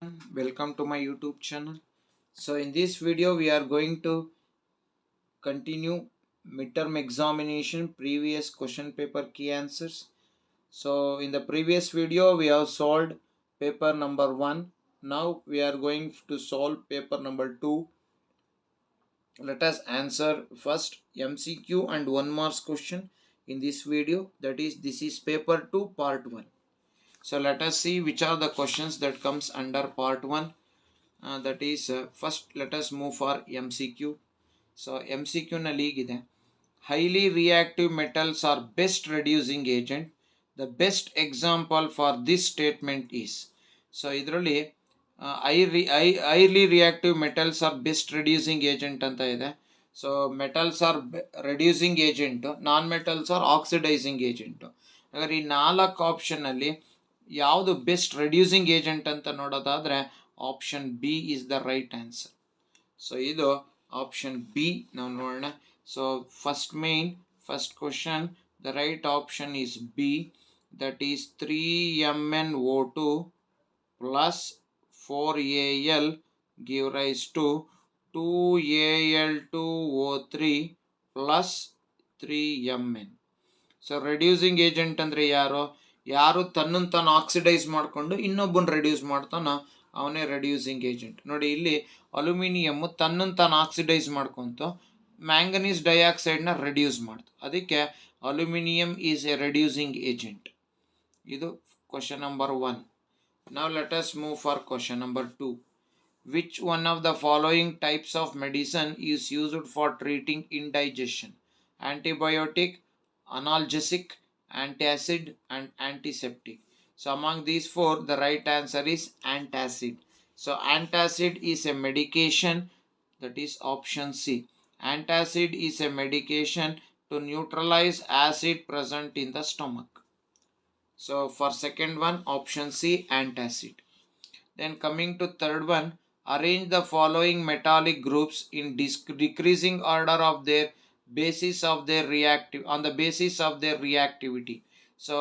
Welcome to my YouTube channel. So in this video we are going to continue midterm examination previous question paper key answers. So in the previous video we have solved paper number 1. Now we are going to solve paper number 2. Let us answer first MCQ and 1 marks question in this video. That is, this is paper 2 part 1. So let us see which are the questions that comes under part 1. That is, first let us move for MCQ. So MCQ nalli higide, highly reactive metals are best reducing agent. The best example for this statement is, so idralli highly reactive metals are best reducing agent anta ide. So metals are reducing agent, non metals are oxidizing agent. ಹಾಗಾದ್ರೆ ಈ 4 option ಅಲ್ಲಿ ಯಾವುದು best reducing agent ಅಂತ ನೋಡೋದಾದ್ರೆ option B is the right answer. So ಇದು option B ನಾವು ನೋಡೋಣ. So first question, the right option is B, that is 3MnO2 plus 4Al give rise to 2Al2O3 plus 3Mn. So reducing agent ಅಂದರೆ ಯಾರು ತನ್ನನ್ನು ತಾನು oxidise ಮಾಡಿಕೊಂಡು ಇನ್ನೊಬ್ಬನ reduce ಮಾಡ್ತಾನೋ ಅವನೇ ರೆಡ್ಯೂಸಿಂಗ್ ಏಜೆಂಟ್. ನೋಡಿ, ಇಲ್ಲಿ ಅಲ್ಯೂಮಿನಿಯಮ್ ತನ್ನನ್ನು ತಾನು ಆಕ್ಸಿಡೈಸ್ ಮಾಡ್ಕೊಂತು ಮ್ಯಾಂಗನೀಸ್ ಡೈಆಕ್ಸೈಡ್ನ ರೆಡ್ಯೂಸ್ ಮಾಡ್ತು, ಅದಕ್ಕೆ aluminium is a reducing agent. ಇದು question number 1. Now let us move for question number 2. Which one of the following types of medicine is used for treating indigestion? Antibiotic, analgesic, antacid and antiseptic. So among these 4 the right answer is antacid. So antacid is a medication, that is option C. Antacid is a medication to neutralize acid present in the stomach. So for second one, option C, antacid. Then coming to third one, arrange the following metallic groups in decreasing order of their basis of their reactivity. So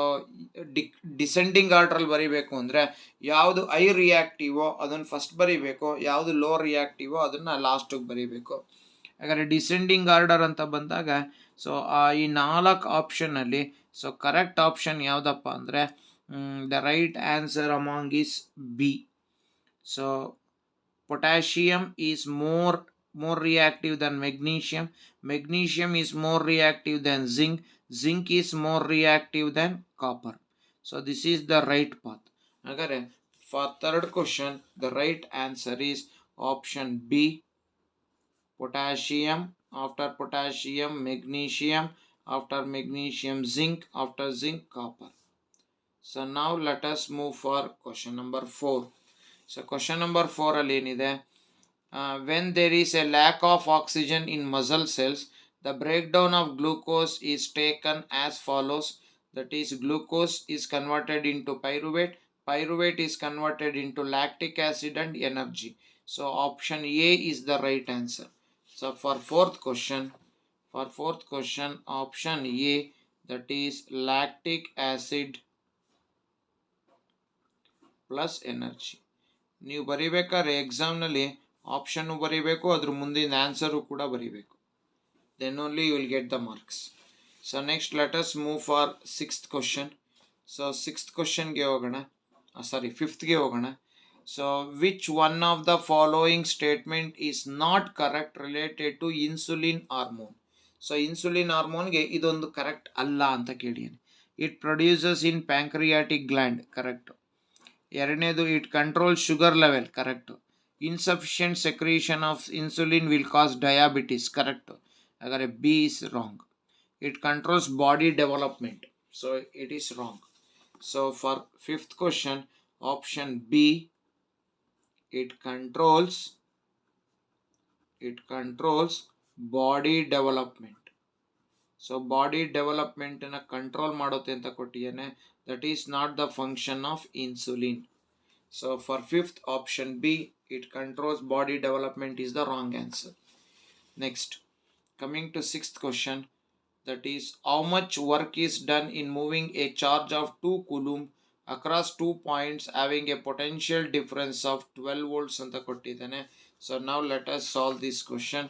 descending ಆರ್ಡ್ರಲ್ಲಿ ಬರೀಬೇಕು ಅಂದರೆ ಯಾವುದು I ರಿಯಾಕ್ಟಿವೋ ಅದನ್ನು first ಬರೀಬೇಕು, ಯಾವುದು low ರಿಯಾಕ್ಟಿವೋ ಅದನ್ನು ಲಾಸ್ಟಿಗೆ ಬರೀಬೇಕು. ಹಾಗಾದರೆ ಡಿಸೆಂಡಿಂಗ್ ಆರ್ಡರ್ ಅಂತ ಬಂದಾಗ ಸೊ ಈ 4 ಆಪ್ಷನಲ್ಲಿ ಸೊ ಕರೆಕ್ಟ್ ಆಪ್ಷನ್ ಯಾವುದಪ್ಪ ಅಂದರೆ the right answer among is B. So potassium is more reactive than magnesium. Magnesium is more reactive than zinc. Zinc is more reactive than copper. So this is the right path. Agare for third question the right answer is option B, potassium, after potassium magnesium, after magnesium zinc, after zinc copper. So now let us move for question number 4. So question number 4 ಅಲ್ಲಿ ಏನಿದೆ, when there is a lack of oxygen in muscle cells, the breakdown of glucose is taken as follows. That is, glucose is converted into pyruvate, pyruvate is converted into lactic acid and energy. So option A is the right answer. So for fourth question option A, that is lactic acid plus energy. ನೀವು ಬರೀಬೇಕಾದ್ರೆ ಎಕ್ಸಾಮ್ನಲ್ಲಿ option ಬರೀಬೇಕು, ಅದ್ರ ಮುಂದಿನ answer ಕೂಡ ಬರೀಬೇಕು. Then only you will get the marks. So next let us move for sixth question. So sixth ಕ್ವಶನ್ಗೆ ಹೋಗೋಣ, ಫಿಫ್ತ್ಗೆ ಹೋಗೋಣ. So which one of the following statement is not correct related to insulin hormone? So insulin ಹಾರ್ಮೋನ್ಗೆ ಇದೊಂದು correct ಅಲ್ಲ ಅಂತ ಕೇಳಿದ್ದೀನಿ. It produces in pancreatic gland, correct. ಎರಡನೇದು, it control sugar level, correct. Insufficient secretion of insulin will cause diabetes, correct. ಹಾಗಾದರೆ B is wrong. It controls body development, so it is wrong. So for fifth question option B, it controls body development. So body ಡೆವಲಪ್ಮೆಂಟನ್ನು control ಮಾಡುತ್ತೆ ಅಂತ ಕೊಟ್ಟಿದ್ದೇನೆ. That is not the function of insulin. So for fifth option B, it controls body development is the wrong answer. Next coming to sixth question, that is how much work is done in moving a charge of 2 coulomb across 2 points having a potential difference of 12 volts ಅಂತ ಕೊಟ್ಟಿದ್ದಾನೆ. So now let us solve this question.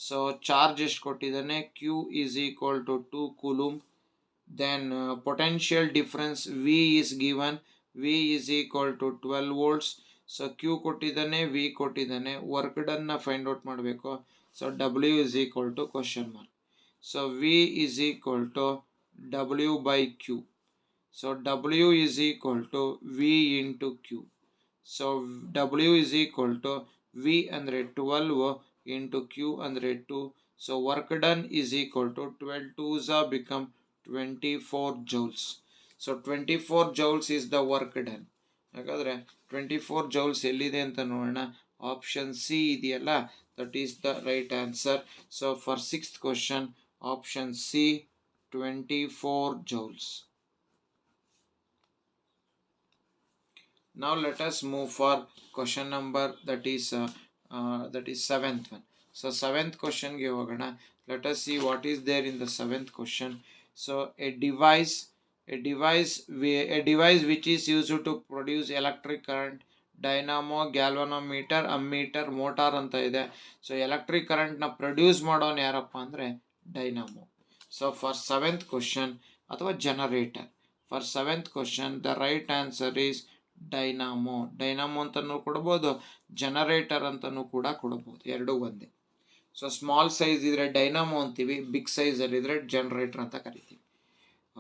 So charge ಎಷ್ಟು ಕೊಟ್ಟಿದ್ದಾನೆ, q is equal to 2 coulomb. Then potential difference v is given, v is equal to 12 volts. So q ಕೊಟ್ಟಿದ್ದಾನೆ, v ಕೊಟ್ಟಿದ್ದಾನೆ, work done ನ find out ಮಾಡಬೇಕು. So w is equal to question mark. So v is equal to w by q. So w is equal to v into q. So w is equal to v andre 12 into q andre 2. So work done is equal to 12 2s become 24 joules. So 24 joules is the work done. ಹಾಗಾದ್ರೆ 24 joules ಎಲ್ಲಿದೆ ಅಂತ ನೋಡೋಣ. Option C ಇದೆಯಲ್ಲ, that is the right answer. So for sixth question, option C, 24 joules. Now let us move for question number that is seventh one. So seventh question ge hogana. Let us see what is there in the seventh question. So a device which is used to produce electric current, dynamo, galvanometer, ammeter, motor anta ide. So electric current na produce ಮಾಡೋನು ಯಾರಪ್ಪ ಅಂದ್ರೆ dynamo. So for seventh question ಅಥವಾ generator, for seventh question the right answer is dynamo. Dynamo ಅಂತಲೂ ಕೊಡ್ಬೋದು, generator ಅಂತಲೂ ಕೂಡ ಕೊಡ್ಬೋದು, ಎರಡೂ ಒಂದೇ. ಸೊ ಸ್ಮಾಲ್ ಸೈಜ್ ಇದ್ರೆ ಡೈನಾಮೋ ಅಂತೀವಿ, ಬಿಗ್ ಸೈಜ್ ಅಲ್ಲಿ ಇದ್ರೆ ಜನರೇಟರ್ ಅಂತ ಕರಿತೀವಿ.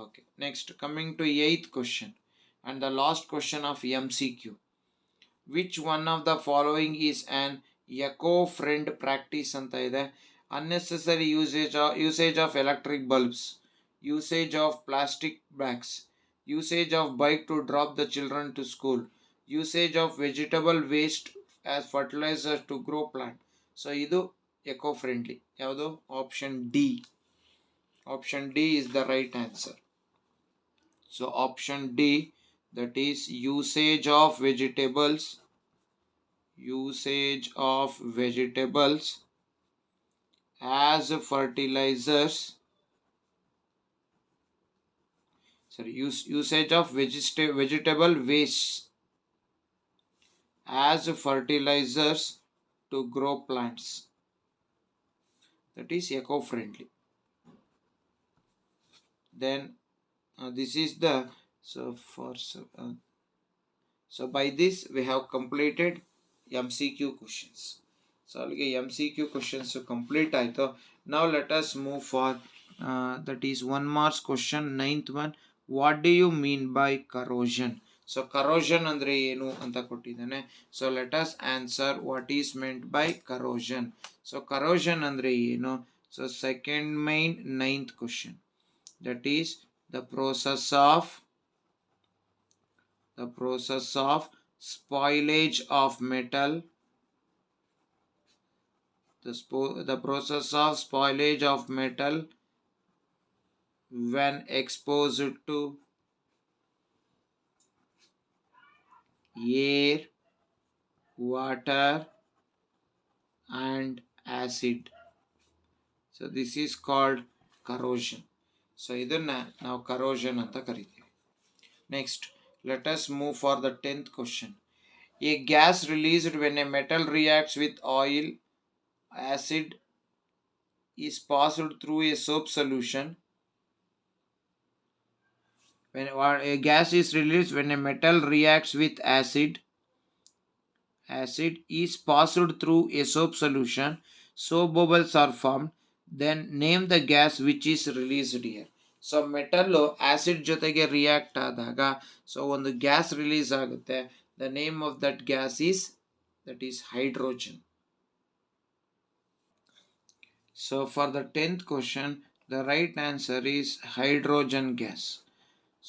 Okay, next coming to eighth question and the last question of MCQ. Which one of the following is an eco friendly practice ಅಂತ ಇದೆ. Unnecessary usage of electric bulbs, usage of plastic bags, usage of bike to drop the children to school, usage of vegetable waste as fertilizer to grow plant. So idu eco friendly. Yavadu? Option D. Option D is the right answer. So option D, that is usage of vegetables as fertilizers. Sorry, usage of vegetable waste as fertilizers to grow plants. That is eco-friendly. Then this is the so by this we have completed MCQ questions. So allige MCQ questions complete aito. Now let us move for that is 1 marks question, ninth one. What do you mean by corrosion? So corrosion andre enu anta kottidane. So let us answer what is meant by corrosion. So corrosion andre enu. So second main ninth question, that is the process of spoilage of metal, the process of spoilage of metal when exposed to air, water and acid. So this is called corrosion. So idanna now corrosion anta karitevi. Next, let us move for the 10th question. A gas released when a metal reacts with oil, acid is passed through a soap solution. When a gas is released when a metal reacts with acid is passed through a soap solution, soap bubbles are formed. Then name the gas which is released here. So metal acid ಜೊತೆಗೆ react ಆದಾಗ so ಒಂದು gas release ಆಗುತ್ತೆ. The name of that gas is hydrogen. So for the 10th question, the right answer is hydrogen gas.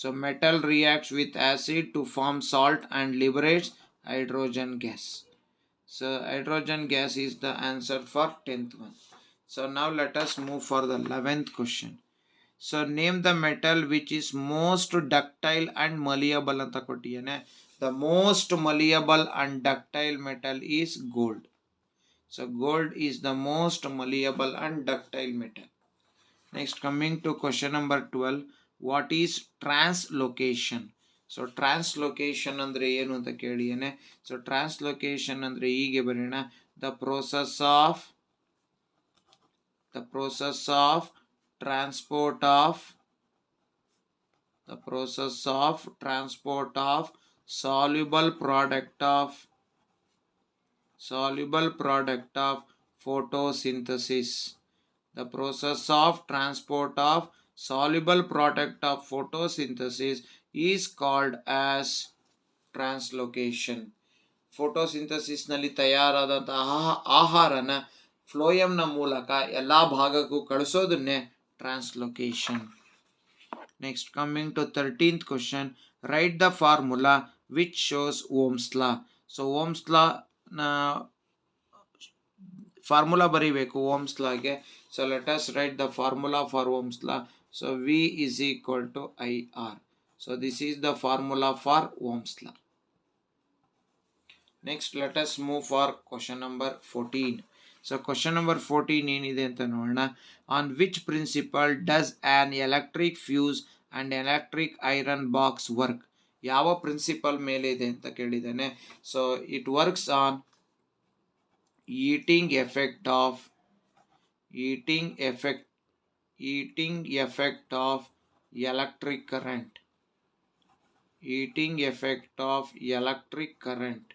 So metal reacts with acid to form salt and liberates hydrogen gas. So hydrogen gas is the answer for 10th one. So now let us move for the 11th question. So name the metal which is most ductile and malleable anta kottiyane. The most malleable and ductile metal is gold. So gold is the most malleable and ductile metal. Next, coming to question number 12. What is translocation? So translocation ಅಂದರೆ ಏನು ಅಂತ ಕೇಳಿಯೇನೆ. So translocation ಅಂದರೆ ಹೀಗೆ ಬರೋಣ, the process of transport of soluble product of photosynthesis. The process of transport of soluble product of photosynthesis is called as translocation. Photosynthesis ನಲ್ಲಿ ತಯಾರಾದಂತಹ ಆಹಾರನ ಫ್ಲೋಯಂನ ಮೂಲಕ ಎಲ್ಲ ಭಾಗಕ್ಕೂ ಕಳಿಸೋದನ್ನೇ translocation. Next, coming to 13th question, write the formula which shows Ohm's law. So Ohm's law formula ಬರೀಬೇಕು Ohm's ಲಾಗೆ. So let us write the formula for Ohm's law. So V is equal to IR. So this is the formula for Ohm's law. Next, let us move for question number 14. So question number 14 ಏನಿದೆ ಅಂತ ನೋಡೋಣ. On which principle does an electric fuse and electric iron box work? ಯಾವ principle ಮೇಲೆ ಇದೆ ಅಂತ ಕೇಳಿದ್ದಾನೆ. So it works on heating effect of electric current.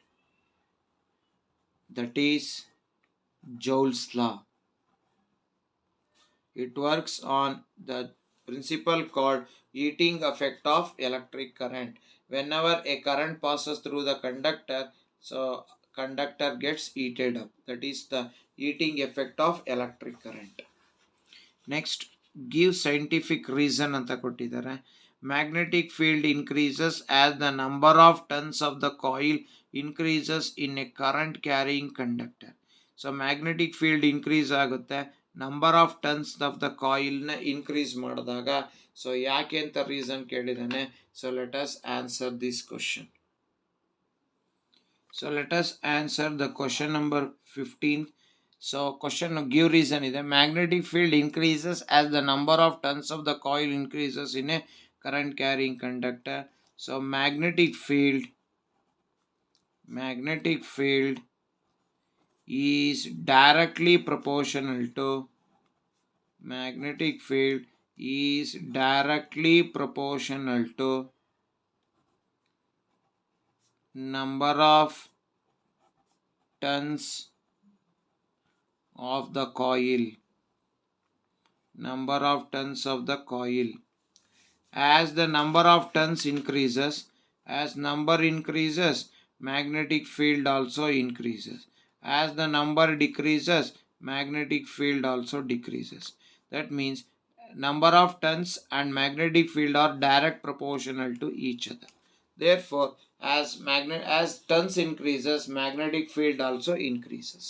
That is Joule's law. It works on the principle called heating effect of electric current. Whenever a current passes through the conductor, so conductor gets heated up. That is the heating effect of electric current. Next, give scientific reason ಅಂತ ಕೊಟ್ಟಿದ್ದಾರೆ. Magnetic field increases as the number of turns of the coil increases in a current carrying conductor. So magnetic field increase ಆಗುತ್ತೆ number of turns of the ಕಾಯಿಲ್ನ increase ಮಾಡಿದಾಗ. So ಯಾಕೆ ಅಂತ reason ಕೇಳಿದ್ದಾನೆ. So let us answer this question. So let us answer the question number 15. So question give reason ಇದೆ. Magnetic field increases as the number of turns of the coil increases in a current carrying conductor. So magnetic field is directly proportional to number of turns of the coil. As the number of turns increases, magnetic field also increases. As the number decreases, magnetic field also decreases. That means number of turns and magnetic field are direct proportional to each other. Therefore, as turns increases, magnetic field also increases.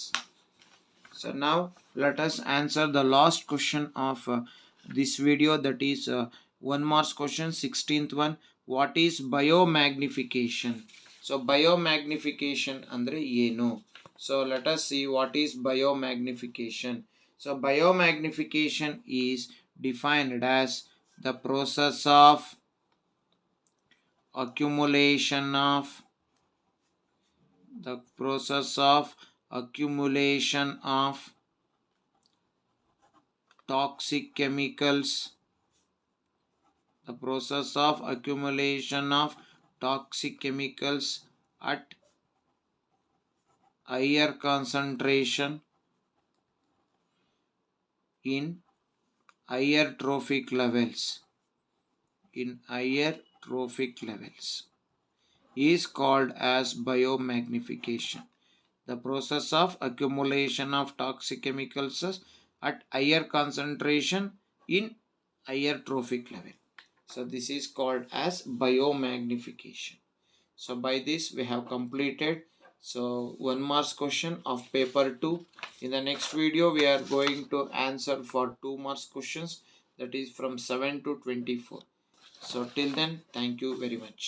So now let us answer the last question of this video, that is 1 marks question, 16th one. What is biomagnification? So biomagnification andre ಏನು? So let us see what is biomagnification. So biomagnification is defined as the process of accumulation of toxic chemicals at higher concentration in higher trophic levels is called as biomagnification. The process of accumulation of toxic chemicals at higher concentration in higher trophic level. So this is called as biomagnification. So by this we have completed 1 marks question of paper 2. In the next video we are going to answer for 2 marks questions, that is from 7 to 24. So till then, thank you very much.